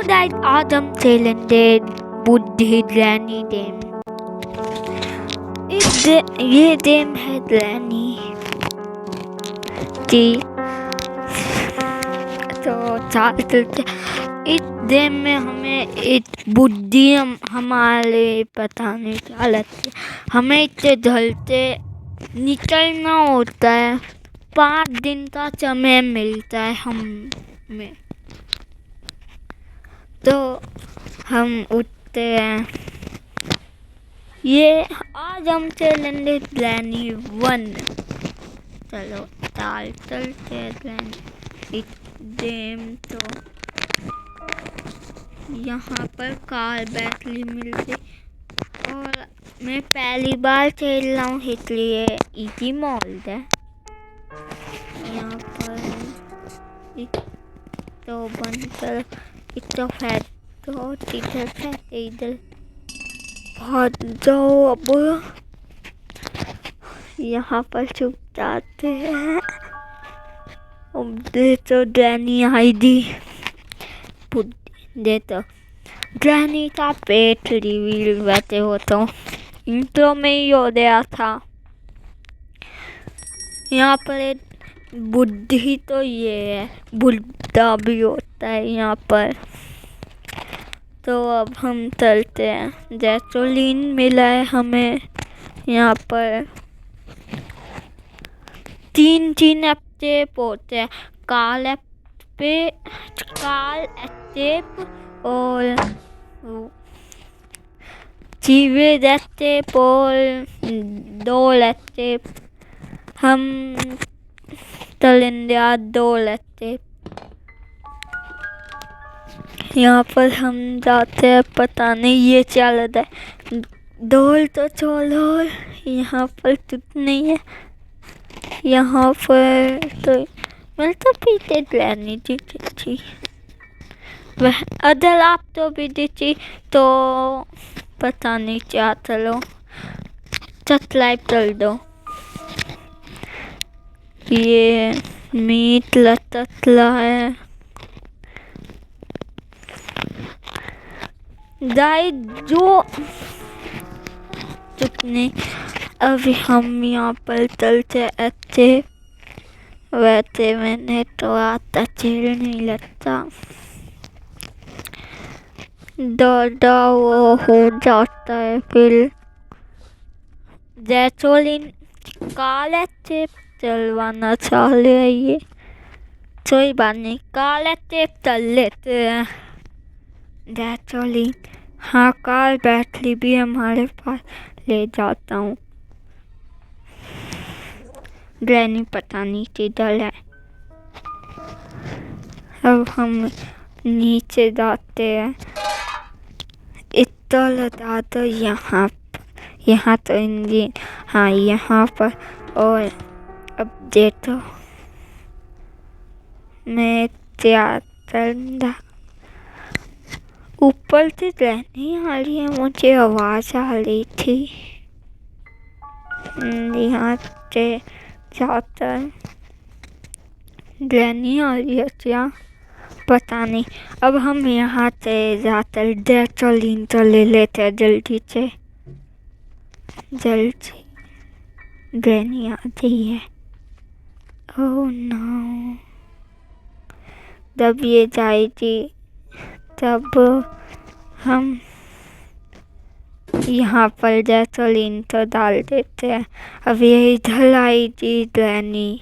Hello Dad, Adam talented बुद्धि ड्रैनी dam ये dam है ड्रैनी जी। तो चलते इस डेम में हमें एक बुद्धि हमारे पता नहीं क्या लगती है, हमें इतने ढलते निकलना होता है। 5 दिन का समय मिलता है हमें, तो हम उठते हैं। ये आज हम चलेंगे ड्रैनी 1। चलो चलते हैं इस डेम। तो यहाँ पर कार बैटरी मिलती और मैं पहली बार खेल रहा हूँ इसलिए इजी मोड है। यहाँ पर तो बनकर इतना फैट तो इधर फैट इधर बहुत जाओ। अब यहाँ पर छुप जाते हैं। अब दे तो ड्रैनी आईडी दे तो ड्रैनी का पेट रिवील वैसे हो तो इंट्रो में ही हो गया था। यहाँ पर एक बुद्धि तो ये है, बुद्धा भी होता है यहाँ पर। तो अब हम चलते हैं। गैसोलीन मिला है हमें यहाँ पर। 3 एस्टेप होते हैं, काल एस्टेप और सीवेज एस्टेप और डोल एस्टेप। हम चलेंगे 2 एस्टेप। यहाँ पर हम जाते हैं, पता नहीं ये क्या लगा है। डोल तो चलो, यहाँ पर कुछ नहीं है। यहाँ पर तो मैं तो पीते ड्रैनी थी वह अदर आप तो भी थी, तो पता नहीं क्या। चलो सब्सक्राइब कर दो। ये मीट लटकला है गाइस जो कितने। अभी हम यहाँ पर चलते अच्छे वैसे मैंने तो आता चेहरे नहीं लगता, दौड़ा वो हो जाता है। फिर गैसोलीन काला टेप चलवाना चाह रहे ये, कोई बात नहीं, काला टेप चल लेते हैं। गैसोलीन हाँ, कार बैटरी भी हमारे पास ले जाता हूँ। ड्रैनी पता नहीं किधर है। अब हम नीचे जाते हैं। इतना लगा तो यहाँ तो इंजन हाँ यहाँ पर। और अब देखो मैं क्या करना, ऊपर से रहने आ रही है, मुझे आवाज़ आ रही थी। यहाँ से जाता ड्रैनी आ रही है क्या पता नहीं। अब हम यहाँ से जाकर गैसोलीन तो ले लेते हैं जल्दी से। ड्रैनी आ गई है। ओह नो, जब ये जाएगी तब हम यहाँ पर गैसोलीन तो डाल देते हैं। अब ये इधर आएगी ड्रैनी,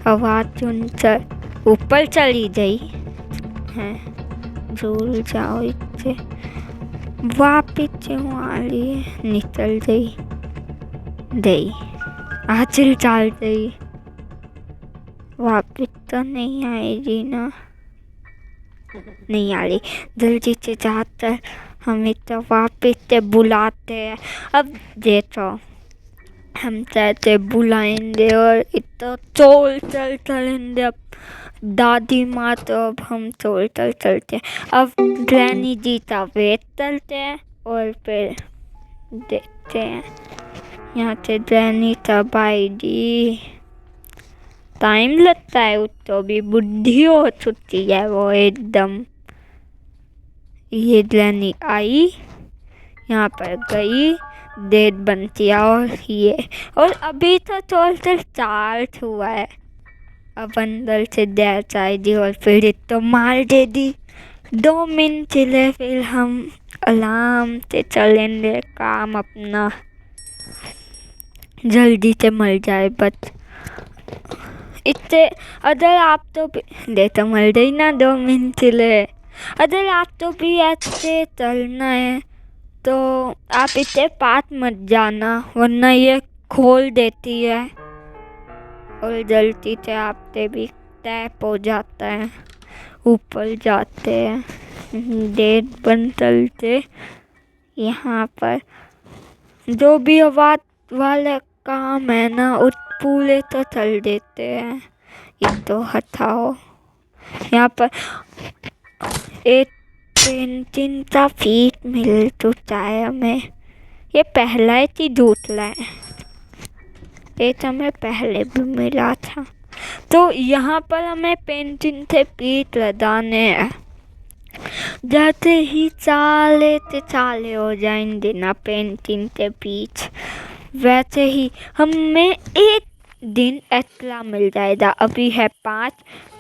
आवाज़ सुनकर ऊपर चली गई है। झूल जाओ इससे, वापिस आ रही है, निकल गई आखिर डाल गई। वापिस तो नहीं आएगी ना, नहीं आ रही। जल्दी से जाकर हमें तो वापिस से बुलाते हैं। अब देखो हम चाहते बुलाएंगे और इतना चलेंगे। अब दादी माँ तो अब हम चलते। अब ड्रैनी जी का वेट करते हैं और फिर देखते हैं। यहाँ से ड्रैनी तब आएगी। टाइम लगता है, वो तो भी बुद्धि हो चुकी है वो एकदम। ये ग्रैनी आई, यहाँ पर गई, डेढ़ बंटिया और अभी तो टोटल 4 हुआ है। अब अंदर से डेथ आई दी और फिर तो मार दे दी। 2 मिनट चले, फिर हम आराम से चलेंगे काम अपना, जल्दी से मर जाए बस। इतने अगर आप तो दे तो मर गई ना 2 मिनट चले। अगर आप तो भी ऐसे चलना है तो आप इतने पास मत जाना, वरना ये खोल देती है और जल्दी से आपसे भी टैप हो जाता है, ऊपर जाते हैं। डेढ़ बंद चलते यहाँ पर जो भी आवाज वाले काम है ना, उस पूरे तो चल देते हैं। ये तो हटाओ। यहाँ पर एक पेंटिंग का फीट मिल चुका है हमें। ये पहला ही दूसरा है, ये तो हमें पहले भी मिला था। तो यहाँ पर हमें पेंटिंग से पीठ लगाने हैं। जैसे ही चाले हो जाएंगे ना पेंटिंग के पीठ, वैसे ही हमें एक दिन एक्स्ट्रा मिल जाएगा। अभी है 5,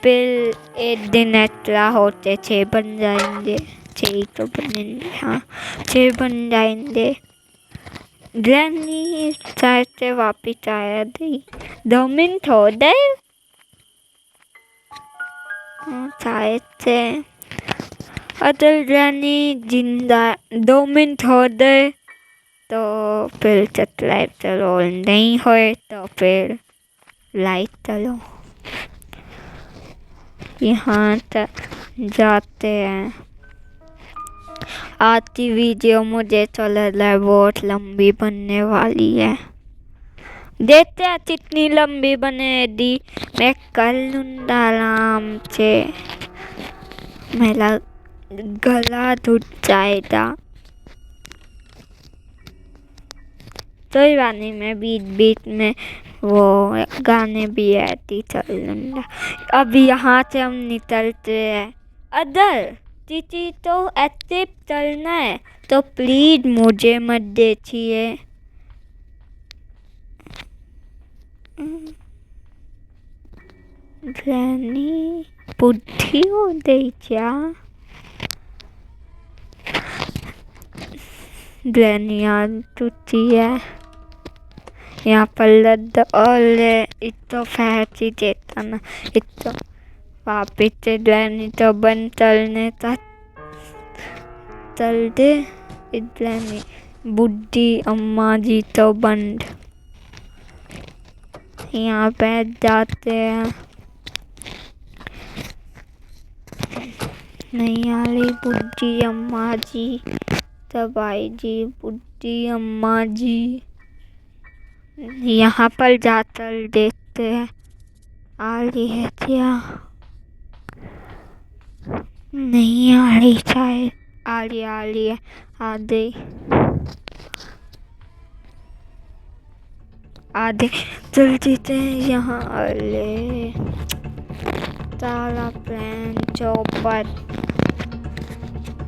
फिर एक दिन एक्स्ट्रा होते 6 बन जाएंगे। 6 तो बनेंगे, हाँ 6 बन जाएंगे। ग्रैनी शायद से वापिस आया थी। 2 मिनट हो गए शायद से। अगर ग्रैनी जिंदा 2 मिनट हो गए तो फिर लाइट चलो, नहीं होए तो फिर लाइट चलो। यहाँ तक जाते हैं। आज की वीडियो मुझे तो लग रहा है बहुत लंबी बनने वाली है। देखते हैं कितनी लंबी बनेगी। मैं कर लूँगा आराम से, मेरा गला टूट जाएगा। कोई बात नहीं, मैं बीच बीच में वो गाने भी ऐसी चल लूँगा। अब यहाँ से हम निकलते हैं। अदर चीची तो एक्टिव चलना है तो प्लीज मुझे मत देखिए। ग्रैनी बुद्धि हो गई क्या? ग्रैनी आ चुकी है यहाँ पर लद और इतो फैची देता ना, इतो वापिस से ग्रैनी तो बंद चलने तक चल दे। ग्रैनी बुद्धि अम्मा जी तो बंद। यहाँ बैठ जाते हैं। नहीं आ रही बुद्धि अम्मा जी, तब आई जी बुद्धि अम्मा जी। यहाँ पर जाकर देखते हैं आ रही है क्या? नहीं आ रही, शायद आ रही है, आ गई। आधे जल्दी से यहाँ ले तारा प्लान चौपट।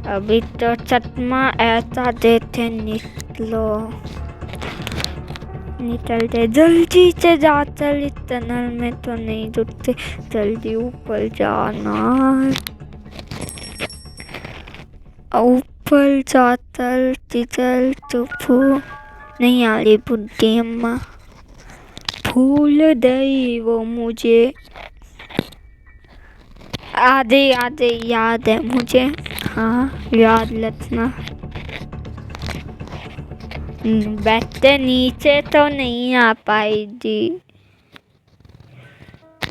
अभी तो चटमा ऐसा देते निकलते जल्दी से जाता। टनल में तो नहीं जुटते, जल्दी ऊपर जाना। ऊपर जाता चल चुपू। नहीं आ रही बुद्धि अम्मा, भूल गई वो मुझे। आधे याद है मुझे, हाँ याद रखना। बैठते नीचे तो नहीं आ पाई थी,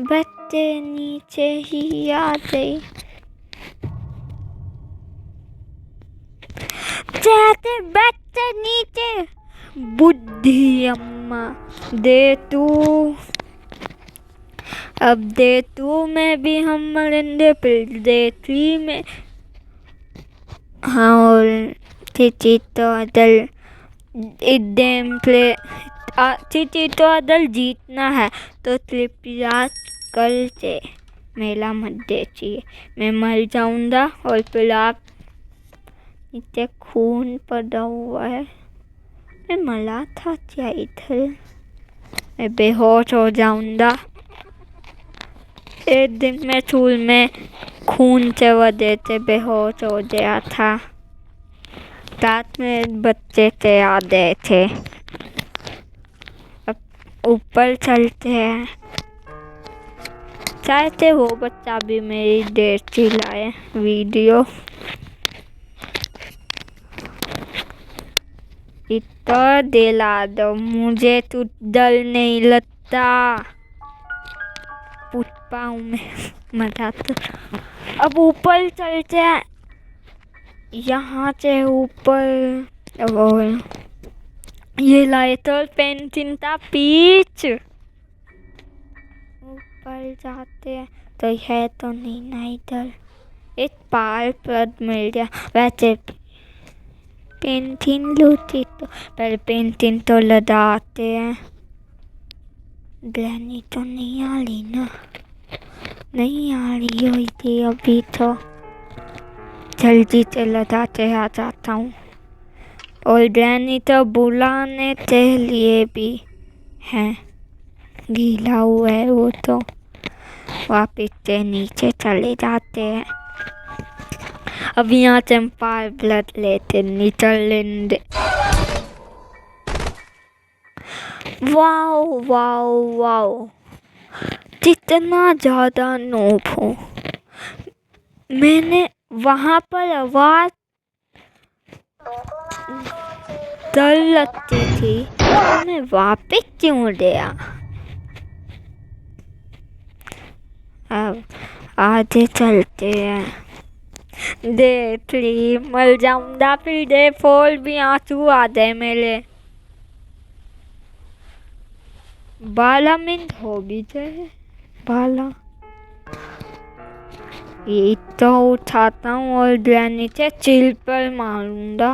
बैठते नीचे ही आ गई। जाते बैठते नीचे। बुद्धि अम्मा दे तू, अब दे 2 में भी हम मरेंगे, फिर दे 3 में। हाँ और चीची तो अदल गेम प्ले, चीची तो अदल जीतना है तो कृपया निकलते मेला मत देखिए, मैं मर जाऊंगा और फिर आप नीचे खून पड़ा हुआ है। मैं मरा था क्या इधर? मैं बेहोश हो जाऊंगा। एक दिन मैं स्कूल में खून से वजह से बेहोश हो गया था। रात में बच्चे से आ गए थे। अब ऊपर चलते हैं, चाहते वो बच्चा भी मेरी देर चिल्लाए वीडियो। इतना दिला दो मुझे, तो डर नहीं लगता। पुष्पा हूँ मैं, मजा तो। अब ऊपर चलते हैं, यहाँ से ऊपर। और ये लाइटर पेंटिंग था पीच। ऊपर जाते हैं तो है तो नहीं ना इधर। एक पार्क मिल गया। वैसे पेंटिंग लूटी तो पहले पेंटिंग तो लगाते हैं। ग्रैनी तो नहीं आ रही ना, नहीं आ रही हुई थी अभी तो। जल्दी से लगाते आ जाता हूँ। और ग्रैनी तो बुलाने के लिए भी है, गीला हुआ है वो तो। वापिस से नीचे चले जाते हैं। अब यहाँ से हम पार ब्लड लेते निकल लेंगे। वाओ वाओ वाओ, कितना ज़्यादा नोब हूँ। मैंने वहाँ पर आवाज़ डर लगती थी, तो मैं वापिस क्यों गया? अब आगे चलते हैं। देख ली मर जाऊंगा फिर दे फोल भी आंसू आ जाए मेरे। 12 मिनट हो भी जाए। 12 ये तो उठाता हूँ और ग्रैनी से चिल पर मारूंगा।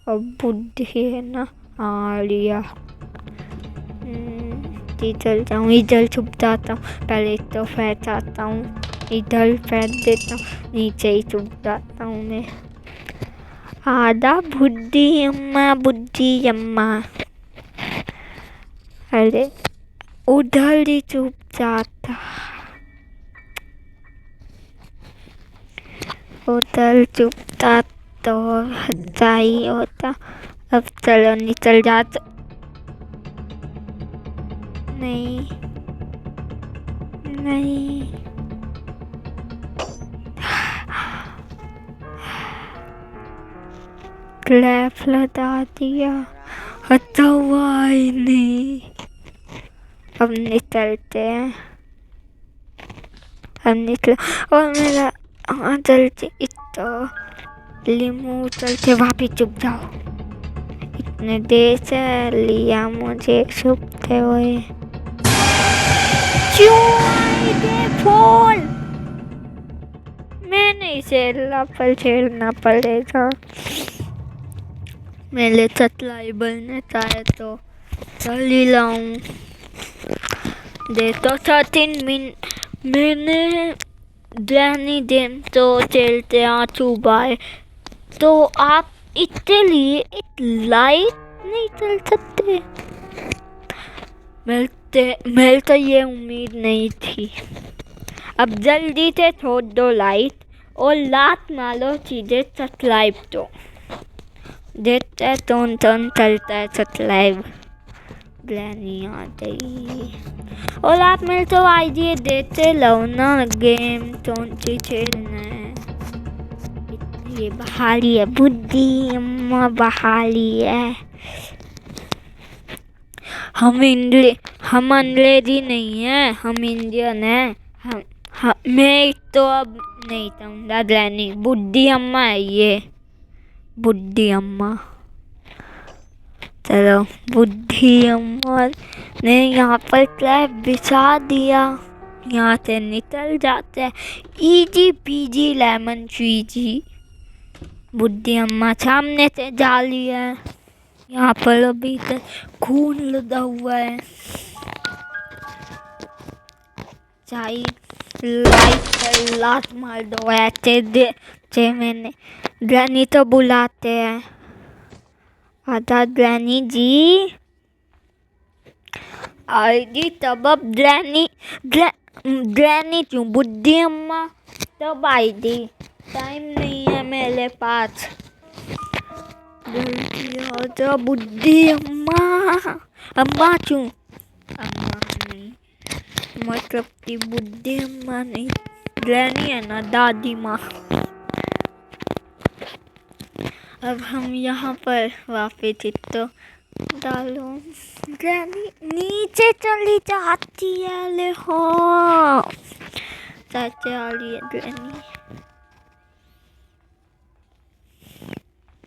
अब बुद्धि है ना, आ लिया। इधर जाऊँ, इधर छुप जाता हूँ। पहले तो फैट आता हूँ, इधर फैट देता हूँ, नीचे ही छुप जाता हूँ मैं। आधा बुद्धि अम्मा। अरे उधर ही छुप जाता, उधर छुपता तो अच्छा ही होता। अब चलो निकल जाता। नहीं नहीं, क्लैप लगा दिया, अच्छा हुआ ही नहीं। अब निकलते हैं। अब निकला और मेरा जल्दी इतना लिमू चलते वापिस चुप जाओ। इतने देर से लिया मुझे छुपते हुए। क्यों फोन? मैंने इसे पर छेड़ना पड़ेगा। मेरे चतलाई बनने चाहे तो चल ही लाऊं। दे तो 13 मिनट मैंने ग्रैनी गेम तो चलते आंसू बाय। तो आप इसके लिए एक लाइट नहीं चल सकते? मेरे तो ये उम्मीद नहीं थी। अब जल्दी से छोड़ दो लाइट और लात मारो सीधे सब्सक्राइब तो देखते टोन चलता है सब्सक्राइब। ग्रैनी आ गई और आप मेरे तो आइडिया देते लो ना, गेम कौन सी खेलना है। ये बहाली है, बुद्धि अम्मा बहाली है। हम अंग्रेजी नहीं है, हम इंडियन है। मैं तो अब नहीं चाहूँगा ग्रैनी, बुद्धि अम्मा है ये, बुद्धि अम्मा। चलो बुद्धि अम्मा ने यहाँ पर ट्रैप बिछा दिया, यहाँ से निकल जाते हैं। इजी पीजी लेमन चीजी। बुद्धि अम्मा सामने से जाली है, यहाँ पर अभी तक खून लगा हुआ है। चाय लाइट पर लात मार दो ऐसे दे जे मैंने। ग्रैनी तो बुलाते हैं। आधा ग्रैनी जी आएगी तब। अब ग्रैनी क्यों बुद्धि अम्मा तब आएगी। टाइम नहीं है मेरे पास। जल्दी आ जा बुद्धि अम्मा। अम्मा क्यों? अम्मा नहीं मतलब कि बुद्धि अम्मा नहीं, ग्रैनी है ना, दादी माँ। अब हम यहाँ पर वापस तो डालो। ग्रैनी नीचे चली जाती है। ले हो चाचा आ रही है ग्रैनी।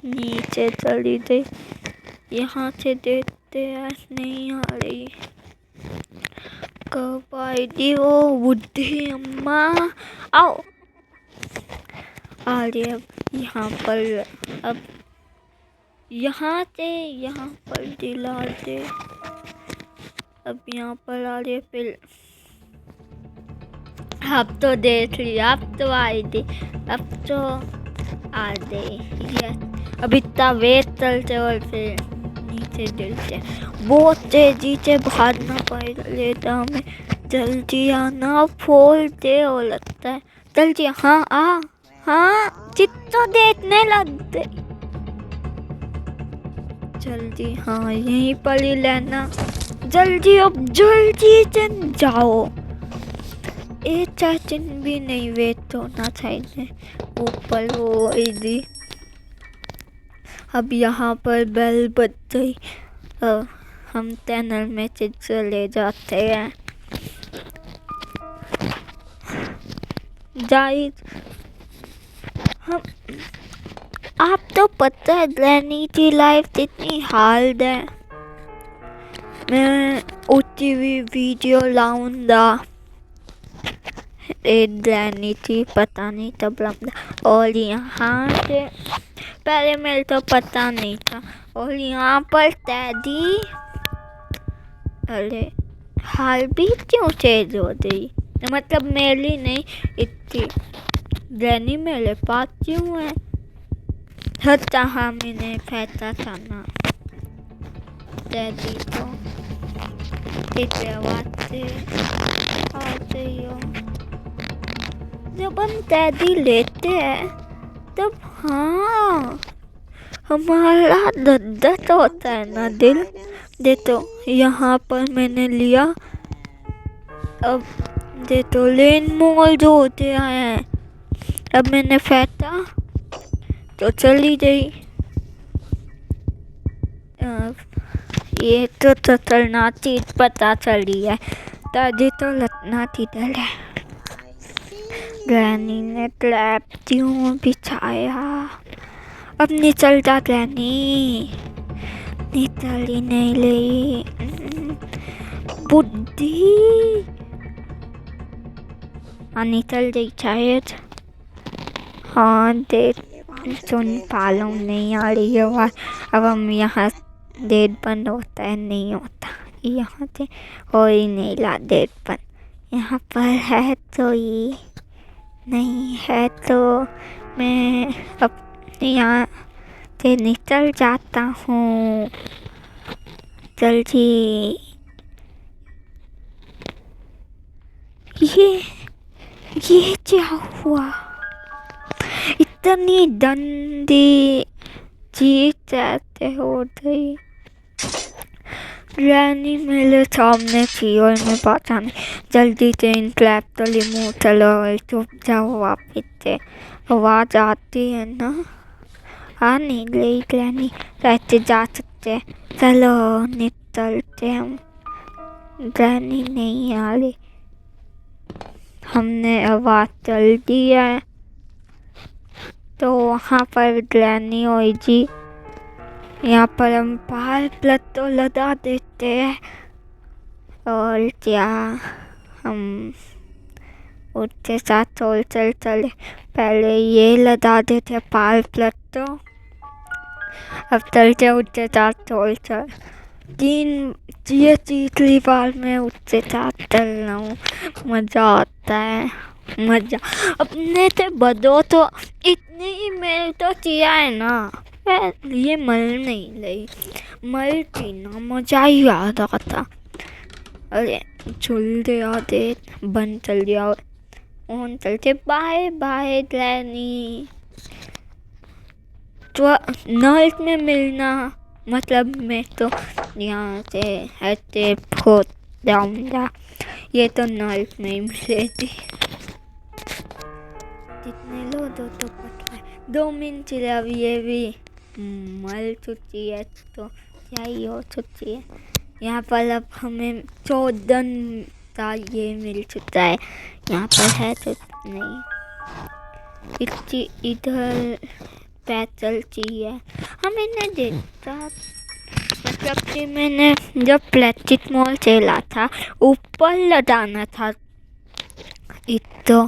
नीचे चली गई। यहाँ से देखते हैं नहीं आ रही। कब आएगी वो बुद्धि अम्मा? आओ आ रही। अब यहाँ पर अब यहाँ से यहाँ पर दिला दे। अब यहाँ पर आ रही फिर। अब तो देख लिया, अब तो आई थी, अब तो आ गई। यस अब इतना वेट चलते और फिर नीचे दिलते बहुत तेजी से भागना पड़ेगा हमें। जल्दी आना फोल दे हो लगता है। जल्दी हाँ आ हाँ चित्तो देखने लग गई। जल्दी हाँ यहीं पर ही लेना। जल्दी अब जल्दी से जाओ। एक सेकंड भी नहीं वेट होना चाहिए। ऊपर वो इजी। अब यहाँ पर बेल बज गई। हम टनल में से चले जाते हैं। जाइज हम आप तो पता है ग्रैनी की लाइफ कितनी हार्ड है। मैं उठी हुई वीडियो लाऊंगा। एक ग्रैनी थी पता नहीं तब लंबा। और यहाँ से पहले मेरे तो पता नहीं था। और यहाँ पर टेडी अरे हाल भी क्यों चेंज हो गई? मतलब मेरी नहीं इतनी ग्रैनी मेरे पास क्यों है? हत्या हाँ मैंने फेंका था ना टेडी को। इस आवाज से आ गई हो। जब हम टेडी लेते हैं तब हाँ हमारा दर्द होता है ना दिल। देखो यहाँ पर मैंने लिया। अब देखो लेन मोल जो होते हैं। अब मैंने फेंका तो चली गई। ये तो चलना चीज पता चली है। दादी तो लटना थी डर है। ग्रैनी ने ट्रैप क्यों बिछाया? अब निकल जा ग्रैनी। निकल ही नहीं ले बुद्धि। हाँ निकल गई शायद। हाँ देख सुन पालो नहीं आ रही है। अब हम यहाँ डेट बंद होता है नहीं होता। यहाँ से हो ही नहीं ला डेट बंद। यहाँ पर है तो ही नहीं है तो मैं अब यहाँ से निकल जाता हूँ। जल्दी ये क्या हुआ? इतनी गंदी चीज कैसे हो गई? ग्रैनी मेरे सामने थी और मैं पता नहीं। जल्दी से इन क्लैप तो लिमू चलो चुप जाओ वापिस से। आवाज आती है ना? आ नहीं गई ग्रैनी। कैसे जा सकते? चलो निकलते हम। ग्रैनी नहीं आ रही। हमने आवाज चल दी है तो वहाँ पर ग्रैनी होगी। यहाँ पर हम पाल प्लग तो लगा देते हैं। और क्या हम उसके साथ चल पहले ये लगा देते पाल प्लग तो अब चलते उसके साथ चल। तीन ये तीसरी बार मैं उससे साथ चल रहा हूँ। मज़ा आता है, मज़ा अपने से बदो तो इतनी ही मेल तो किया है ना। ये मल नहीं रही, मल थी ना, मज़ा ही आ रहा था। अरे झूल दे आते बंद चल गया ऑन चलते। Bye bye granny. तो नाइट में मिलना मतलब मैं तो यहाँ से ऐसे खोद जाऊँगा। ये तो नाइट में ही मिले थी। कितने लो दो तो पता है 2 मिनट चले। अब ये भी मल चुकी है तो क्या ही हो चुकी है। यहाँ पर अब हमें 14 का ये मिल चुका है। यहाँ पर है तो नहीं, इधर पैदल चाहिए हमें नहीं देता। मतलब कि मैंने जब प्लेटिट मॉल चला था ऊपर लगाना था। तो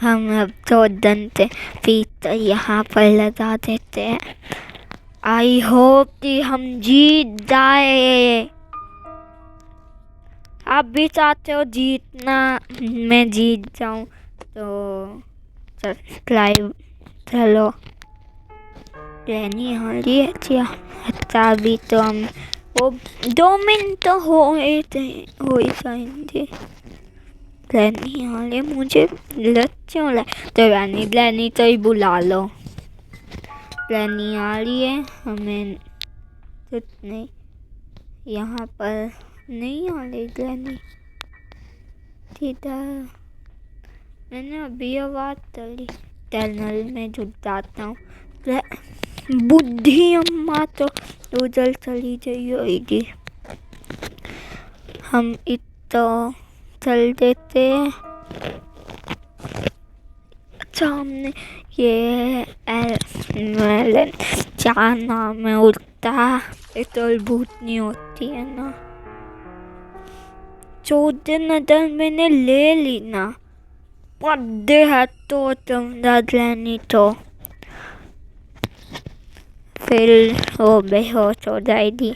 हम अब 14 से फिर तो यहाँ पर लगा देते हैं। आई होप कि हम जीत जाए। आप भी चाहते हो जीतना, मैं जीत जाऊं तो सब्सक्राइब चलो रहनी हमारी है। अच्छा अभी तो हम वो 2 मिनट तो हो ही जाएंगे। रहनी वाले मुझे लग क्यों रहा तो रहनी तो ही बुला लो। रहनी आ रही है हमें कुछ नहीं यहाँ पर नहीं आ रही रहनी। ठीक है मैंने अभी आवाज़ चली टनल में जुट जाता हूँ। बुद्धि अम्मा तो उधर चली गई होगी। हम तो चल देते सामने। ये मेलन क्या नाम है उड़ता तो भूत नहीं होती है ना। 14 नजर मैंने ले ली ना। पढ़े है तो तुम रहनी तो फिर वो बेहोश हो जाएगी।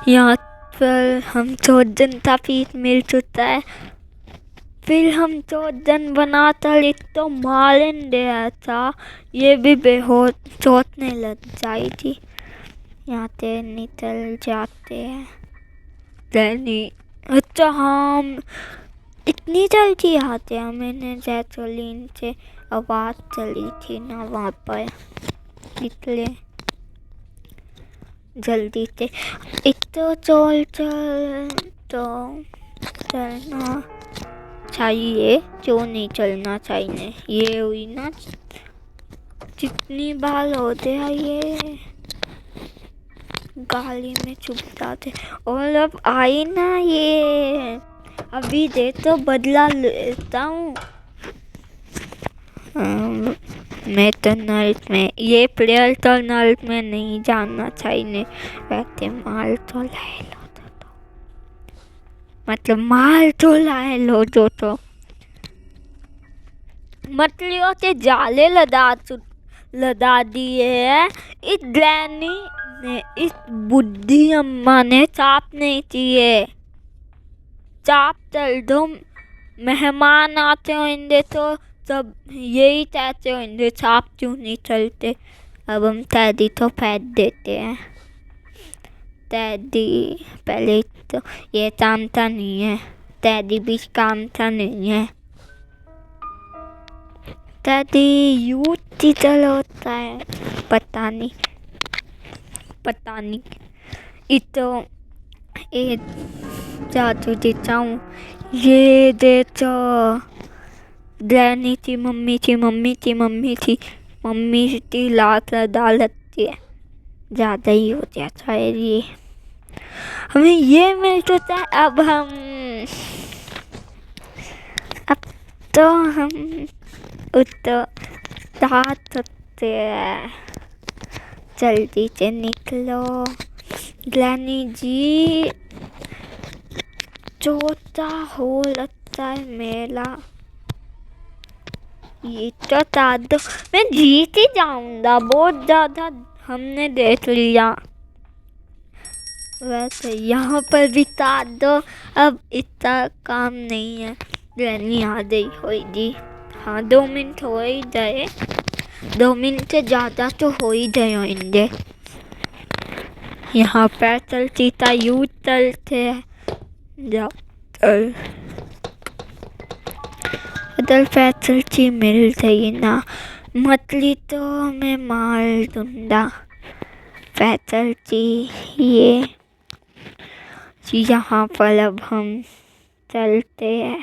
यहाँ पर हम 14 का पीस मिल चुका है। फिर हम 14 बनाता तो मारेंगे था। ये भी बेहोश सोचने लग जाएगी। यहाँ से निकल जाते हैं। अच्छा हम इतनी जल्दी आते हैं। मैंने जैसोलीन से आवाज़ चली थी ना वहाँ पर, इसलिए जल्दी से एक तो चलना चाहिए जो नहीं चलना चाहिए। ये हुई ना जितनी बार होते हैं ये गाली में छुप जाते। और अब आई ना ये अभी दे तो बदला लेता हूँ। मैं तो नाइट में ये प्लेयर तो नाइट में नहीं जानना चाहिए। वैसे माल तो लाए लो तो मतलब माल तो लाए लो तो मछलियों के जाले लदा दिए हैं। इस ग्रैनी ने इस बुद्धि अम्मा ने चाप नहीं चाहिए। चाप चल दो मेहमान आते होंगे तो सब यही चाहते होंगे चाप क्यों नहीं चलते। अब हम तैदी तो फेंक देते हैं। तैदी पहले तो ये काम था नहीं है। तैदी भी काम था नहीं है। तैदी यूथ चल होता है पता नहीं। इतो ये जादू देता हूँ। ये देता ग्रैनी थी मम्मी थी लात डालती है। ज़्यादा ही हो जाता है ये। हमें ये मिल चुका है। अब तो हम तो साथ सकते हैं। जल्दी से निकलो ग्रैनी जी। चौथा हो लगता है मेला। ये तो दादो मैं जीत ही जाऊंगा। बहुत ज़्यादा हमने देख लिया। वैसे यहाँ पर बिता दो। अब इतना काम नहीं है। ग्रैनी आ गई होगी। हाँ 2 मिनट हो ही गए। 2 मिनट से ज़्यादा तो हो ही गए होंगे। यहाँ पर चलती था यूँ चलते उधर फैसलची मिल गई ना, मछली तो मैं मार दूंगा। फैसलची ये यहाँ पर अब हम चलते हैं।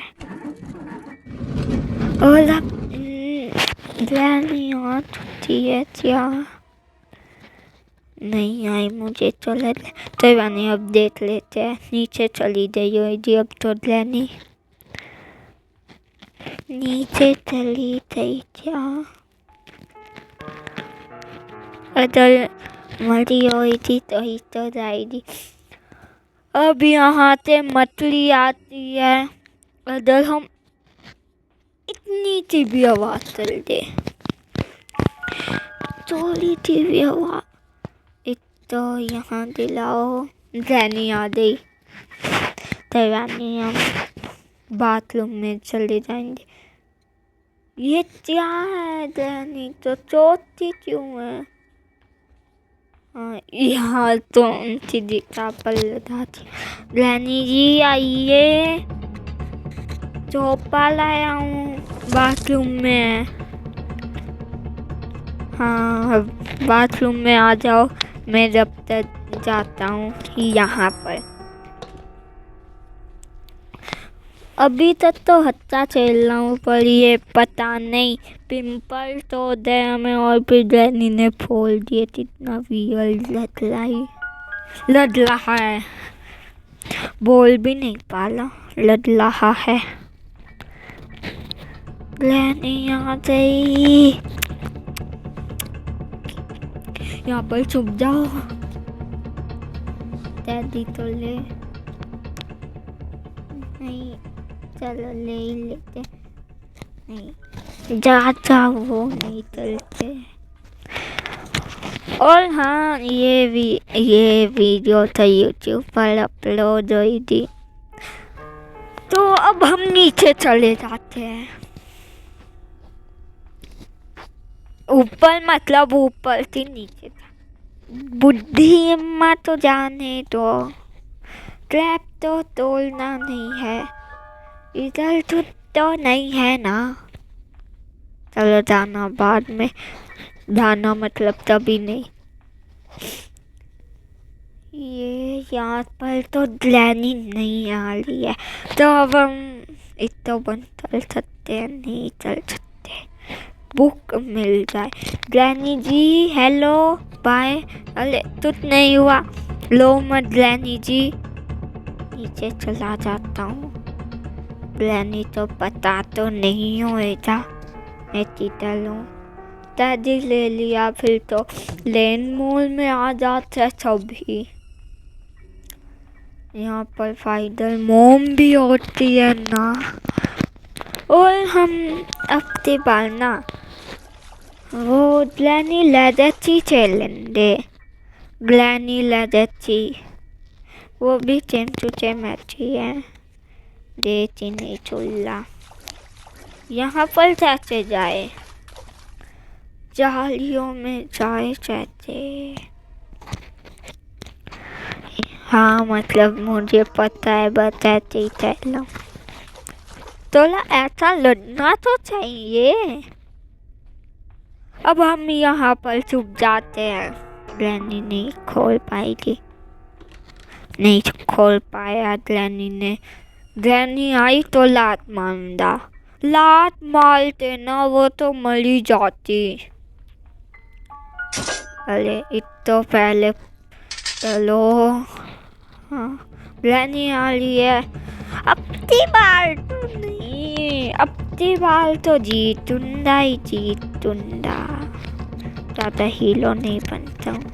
और अब ग्रैनी आ चुकी है क्या? नहीं आई, मुझे चले तो ग्रैनी अब देख लेते हैं। नीचे चली गई होगी अब तो ग्रैनी। नीचे चली गई क्या? अगर मरी हुई थी तो ही तो जाएगी। अब यहाँ से मछली आती है। अगर हम इतनी सी भी आवाज़ कर दे, थोड़ी सी भी आवाज़, एक तो यहाँ दिलाओ। ग्रैनी आ गई तो ग्रैनी हम बाथरूम में चले जाएंगे। ये क्या है? ग्रैनी तो चौथी क्यों है? हाँ यहाँ तो सीधी पर लगा थी। ग्रैनी जी आइए, चौपा लाया हूँ बाथरूम में। हाँ बाथरूम में आ जाओ, मैं जब तक जाता हूँ यहाँ पर। अभी तक तो हत्या चल रहा हूँ, पर ये पता नहीं पिंपल तो दे हमें और फिर ग्रैनी ने फोड़ दिए। कितना वियल लग रहा है, बोल भी नहीं पाला, लग रहा है। ग्रैनी आ गई, यहाँ पर छुप जाओ। डैडी तो ले नहीं, चलो ले ही लेते। नहीं जा वो नहीं चलते। और हाँ ये वीडियो तो YouTube पर अपलोड हुई थी, तो अब हम नीचे चले जाते हैं। ऊपर मतलब ऊपर से नीचे। बुद्धि अम्मा तो जाने दो, ट्रैप तो तोड़ना नहीं है, इधर तो नहीं है ना। चलो जाना बाद में, जाना मतलब तभी नहीं। ये यहाँ पर तो ग्रैनी नहीं आ रही है, तो अब हम इतना बंद चल सकते हैं? नहीं चल सकते। बुक मिल जाए। ग्रैनी जी हेलो बाय। अरे कुछ नहीं हुआ, लो मत ग्रैनी जी। नीचे चला जाता हूँ। ग्रैनी तो पता तो नहीं होएगा मैं किधर हूँ। दादी ले लिया, फिर तो लेन मॉल में आ जाते सभी। यहाँ पर फाइडल मोम भी होती है ना। और हम अपने बाल ना वो ग्रैनी लेदची चलेंगे। ग्रैनी लेदची वो भी चेमचुचे मैची है। देती नहीं चुल्ला। यहाँ पर कैसे जाए? जालियों में जाए कैसे? हाँ मतलब मुझे पता है, बताते ही चलो। थोड़ा ऐसा लड़ना तो चाहिए। अब हम यहाँ पर छुप जाते हैं। ग्रैनी नहीं खोल पाएगी, नहीं खोल पाया ग्रैनी ने। ग्रैनी आई तो लात मारूंगा। लात मारते ना वो तो मरी जाती। अरे इतो पहले चलो। हाँ ग्रैनी आ रही है। अपनी बार तो नहीं, अपनी बार तो जीतूंगा ही जीतूंगा। ज़्यादा हीरो नहीं बनता हूँ।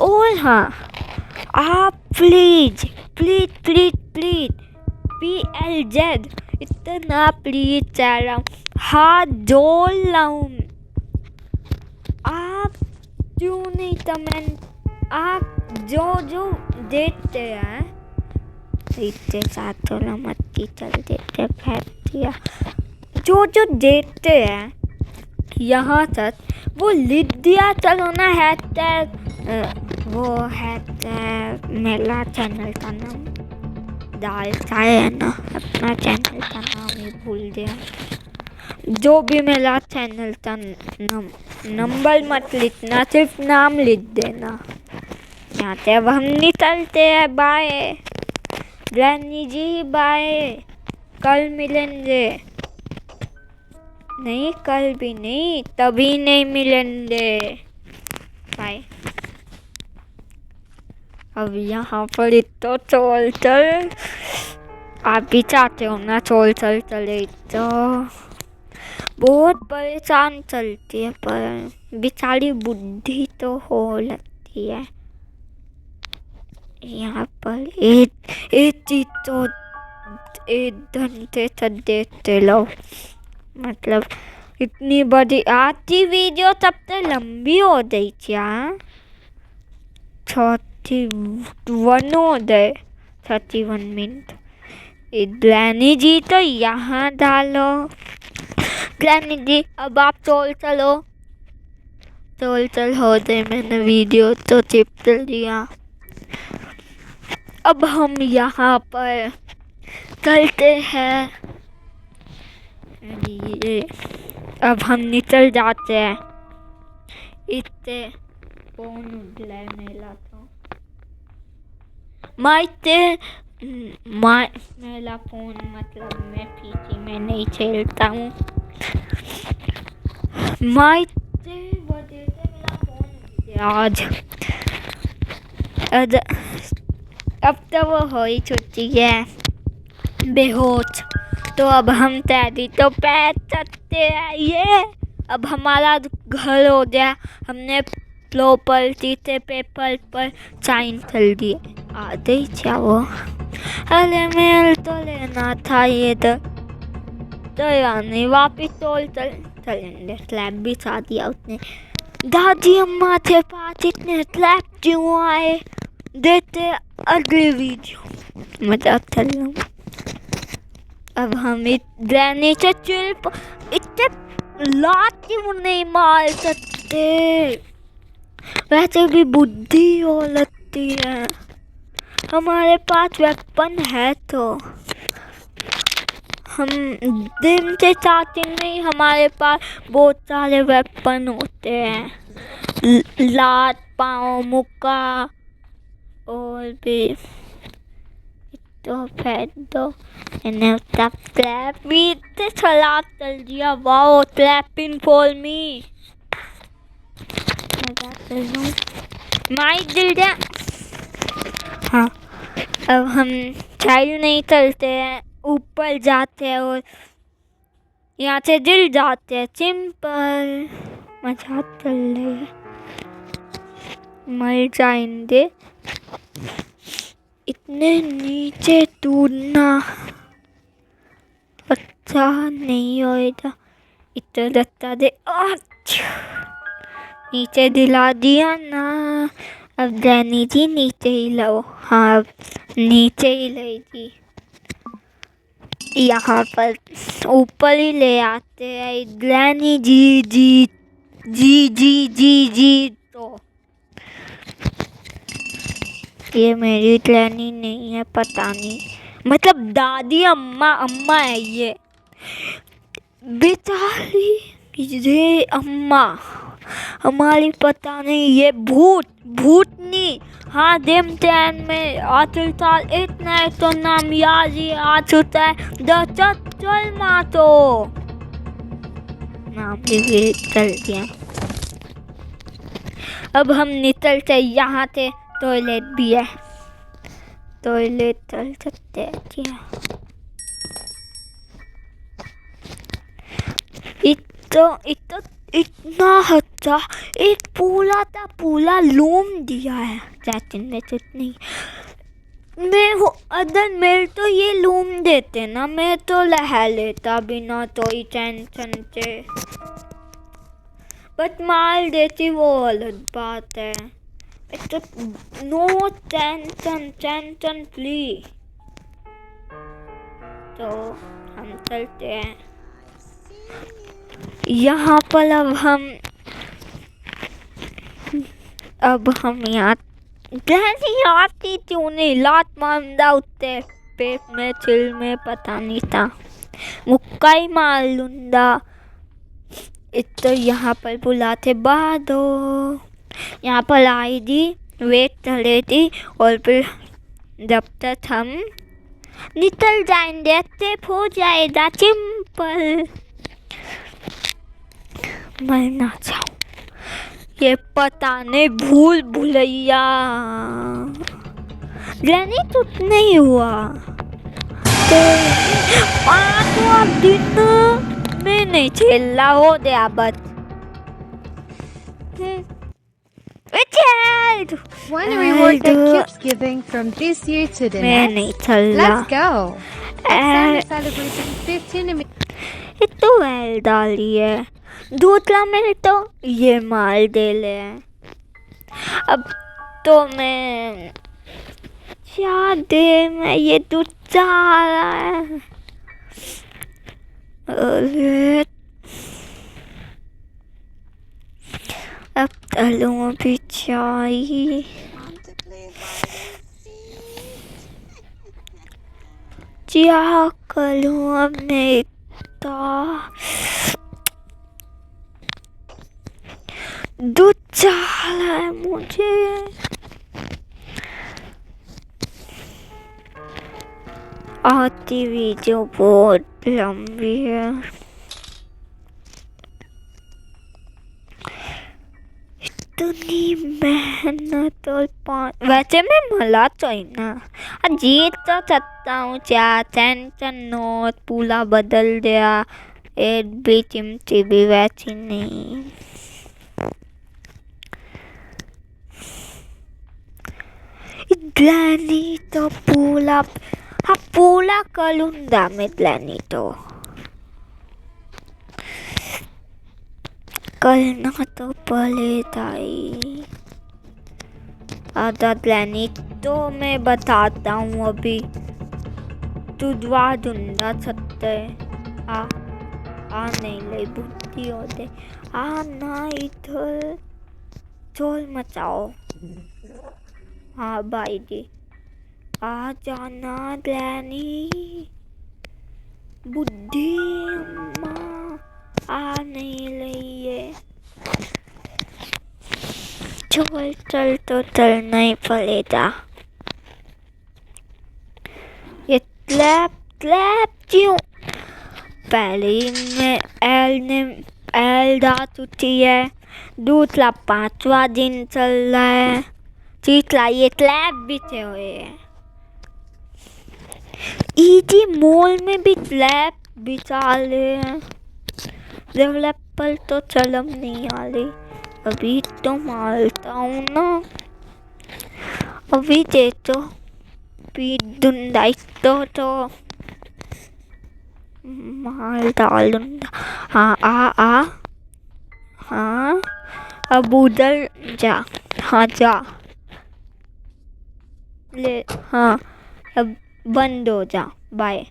और हाँ आप please please please please PLZ इतना प्लीज चाह रहा हूँ, हाथ जोड़ रहा हूँ। आप क्यों नहीं कमेंट आप जो जो देते हैं इतने साथ थोड़ा मट्टी चल देते फेंक दिया, जो जो देते हैं यहाँ तक वो लिख दिया। चलो ना हैशटैग वो हैशटैग मेरा चैनल का नाम डालता है ना, अपना चैनल का नाम ही भूल गया। जो भी मेरा चैनल का नंबर मत लिखना, सिर्फ नाम लिख देना। यहाँ से अब हम निकलते हैं, बाय ग्रैनी जी, बाय। कल मिलेंगे, नहीं कल भी नहीं, तभी नहीं मिलेंगे, बाय। अब यहाँ पर तो चोल चल, आप भी चाहते हो ना चोल चल चले, तो बहुत परेशान चलती है, पर बेचारी बुद्धि तो हो लगती है। यहाँ पर एक चीज तो 1 घंटे तक देखते लो, मतलब इतनी बड़ी आती वीडियो सबसे लंबी हो गई क्या? 31 हो गए, 31 मिनट। ग्रैनी जी तो यहाँ डालो, ग्रैनी जी अब आप चल चलो, चल हो गए, मैंने वीडियो तो चिपक दिया। अब हम यहाँ पर चलते हैं, ये अब हम निकल जाते हैं। इससे फोन उगला मेला तो मेरा फोन, मतलब मैं पीसी में नहीं खेलता हूँ, वजह से मेरा फोन आज अब तो वो हो ही चुकी है बेहोश। तो अब हम तैयारी तो पैर सकते हैं, ये अब हमारा घर हो गया, हमने प्रॉपर्टी से पेपर पर साइन कर दिए। आ गई क्या वो? अरे मेल तो लेना था ये तो यार नहीं, वापिस तो चलेंगे। स्लैब भी सा दिया उसने। दादी अम्मा के पास इतने स्लैब क्यों आए? देते अगली वीडियो, मजाक कर रहा हूँ। अब हम ग्रैनी से चिल्प इतने लात क्यों नहीं मार सकते? वैसे भी बुद्धि हो लगती है, हमारे पास वेपन है तो हम दिन से स्टार्टिंग में हमारे पास बहुत सारे वेपन होते हैं, लात, पाँव, मुक्का और भी। तो फेंक दो, मैंने उसका क्लैप भी इतने सलाद कर दिया। वाओ, क्लैपिंग फॉर मी, माइक दिल जा। हाँ, अब हम चाइल्ड नहीं चलते हैं, ऊपर जाते हैं और यहाँ से दिल जाते हैं। सिंपल मजाक कर ले, मर जाएंगे। इतने नीचे कूदना अच्छा नहीं होएगा, इतना लगता दे। नीचे दिला दिया ना। अब ग्रैनी जी नीचे ही लो, हाँ नीचे ही लेगी। यहाँ पर ऊपर ही ले आते हैं ग्रैनी जी जी जी जी जी जी। तो ये मेरी ग्रैनी नहीं है, पता नहीं, मतलब दादी अम्मा है ये बेचारी। ये अम्मा हमारी, पता नहीं ये भूतनी। हाँ, देम टैन में आतुल साल इतना है तो नाम याद ही आ चुका है। चल माँ तो नाम भी कर दिया। अब हम निकलते यहाँ से, टॉयलेट भी है, टॉयलेट चल सकते हैं क्या? इतना अच्छा एक पूरा लूम दिया है जैसे में नहीं। मैं वो अदर मेरे तो ये लूम देते ना, मैं तो लह लेता बिना तो ही टेंशन से, बट मार देती वो अलग बात है। तो नो टेंशन प्लीज। तो हम चलते हैं यहाँ पर। अब हम यहाँ आती क्यों नहीं, लात मारदा उत्ते पेट में चिल में पता नहीं था, मुक्का ही मार लूंगा। तो यहाँ पर बुलाते बादो, यहाँ पर आई थी, वेट कर रही थी, और फिर जब तक हम निकल जाएंगे सेफ हो जाएगा सिंपल। मरना चाहूँ ये पता नहीं, भूल भुलैया ग्लैनी कुछ नहीं हुआ। तो 5वां दिन में नहीं खेला हो गया बस। One reward that keeps giving from this year to the मैं नहीं next. चला। Let's go. Alexander celebrating 15 ये तो वेल डाली है, दूसरा मेरे तो ये माल दे ले। अब तो मैं क्या दे, मैं ये दूध चाह रहा है। अरे अब तलूं भी चाहिए। क्या करूं अब, नहीं दूध चाह रहा है मुझे। आती वीडियो बहुत लंबी है। इतनी मेहनत और वैसे मैं मला चाहिए ना, जीत तो सकता हूँ, क्या टेंशन नोट पूरा बदल दिया, एक भी चिमटी भी वैसी नहीं। ग्लैनी तो पूरा, हाँ पूरा करूँगा मैं ग्लैनी तो। करना तो पड़ेगा ही। आधा ग्लैनी तो मैं बताता हूँ अभी, तुझवा दूंगा सकते। नहीं ले बुद्धि होते, ना इधर चोल मचाओ। हाँ भाई जी, आ जाना ग्लैनी, बुद्धि माँ आ नहीं रही है। चल तो चलना ही पड़ेगा। ये क्लैप क्यों, पहले ही में एल डाल चुकी है, दूसरा 5वां दिन चल रहा है, तीसरा ये क्लैप भी थे हुए हैं। ईजी मॉल में भी क्लैप भी चाले हैं। डेवलपर तो चलम नहीं आ रही, अभी तो मारता हूँ ना, अभी दे तो पी दूंगा तो मार डालूंगा। हाँ हाँ अब उधर जा, हाँ जा ले, हाँ अब बंद हो जा, बाय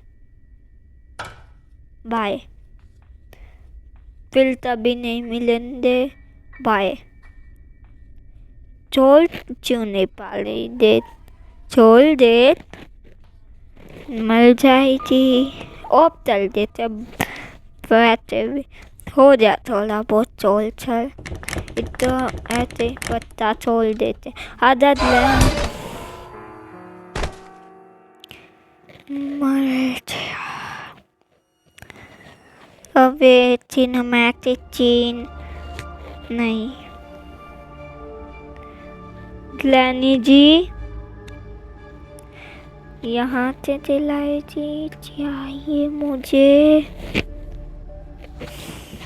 बाय, फिर तभी नहीं मिलेंगे, बाय। छोड़ क्यों नहीं पा रही दे, छोड़ दे मर जाएगी। अब चल देते, वैसे भी हो जा थोड़ा बहुत चोल चल, तो ऐसे पत्ता छोड़ देते, आदत ले मर गया। अबे सिनेमैटिक चीन नहीं, ग्लैनी जी यहाँ से दिलाई जी चाहिए मुझे,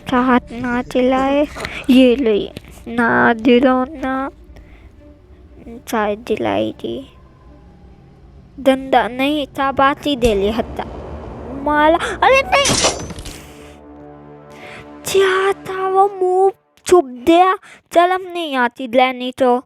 हाथ ना चिल्लाए, ये ले ना दिलो ना, शायद दिलाई थी दंदा नहीं था, बात ही दे ली हत्ता माला। अरे नहीं, क्या था वो मुंह छुप दिया, चलम नहीं आती ग्लैनी तो।